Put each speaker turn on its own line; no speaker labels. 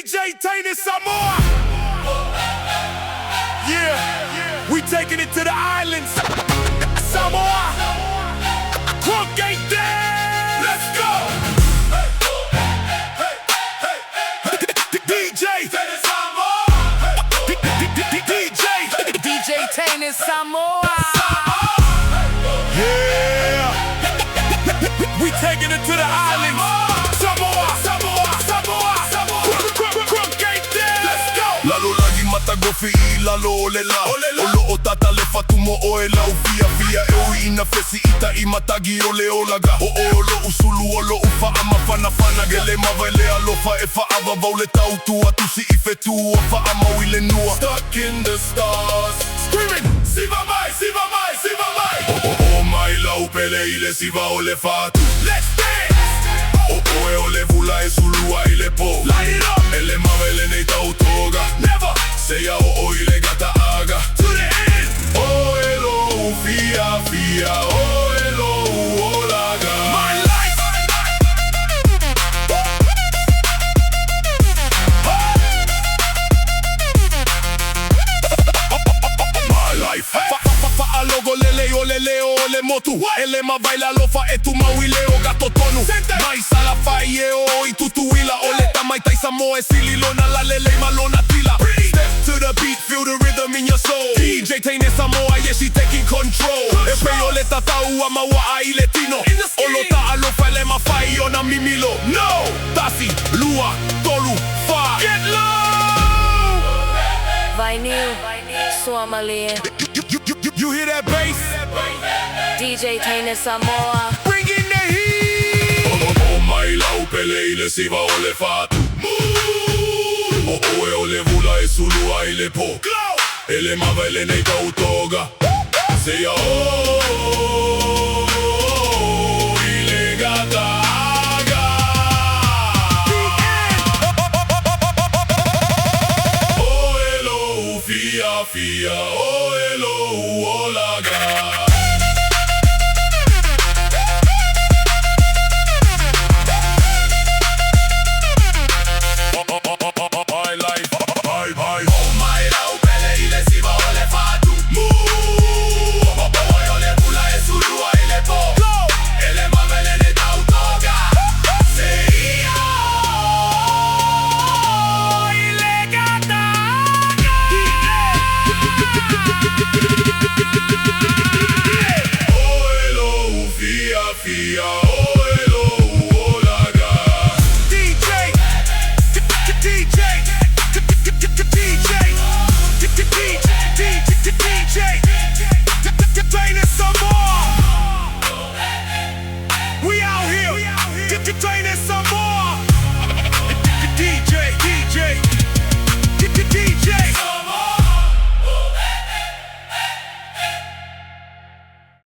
DJ Tainted Samoa. Yeah, we taking it to the islands. Samoa, Crunk ain't dead. Let's go. DJ Tainted Samoa.
DJ Tainted Samoa.
Yeah, we taking it to the islands.
Lalo lagi matagofi lalo olela Olo o tata le fatumo o e lau fia fia E ui ina fesi ita I matagi o le olaga O olo usulu olo ufa ama fana fana Gele mawele alofa e fa ava vau le tautu Atusi I fetu o fa ama wile nua Stuck in the stars
Screaming, siva mai, siva mai, siva mai.
O mai lau pele ile siva o le fatu
Let's dance.
O le vula e sulua I le po
Light it up.
Ele mawele nei tautoga
Never
Seia o ile gata aga
to the end.
O elo fia fia O elo olaga
My life.
My life Fa alogo lele o lele o le motu Ele ma baila lofa e tu mawile o gato tonu Mai sala fai e o I tutuila O le tamaita I Samoa e sililona la lele malona tila Step to the beat, feel the rhythm in your soul DJ Tainted Samoa, yeah she taking control E peo le tatau ama wa ai le tino O lo ta alofa ele ma fai ona mimilo No! Tasi, lua, tolu, fa
Get low.
Vinyl, Suomalien.
You hear that bass?
DJ Tainted Samoa.
Bring in the heat.
O mai lau pele ile siva o le fatu O e le vula e sulua I le po Ele mava ele nei tautoga Seia ile gata aga O elo fia fia O elo olaga Fia, o elo olaga
DJ Tainted Samoa. We out here.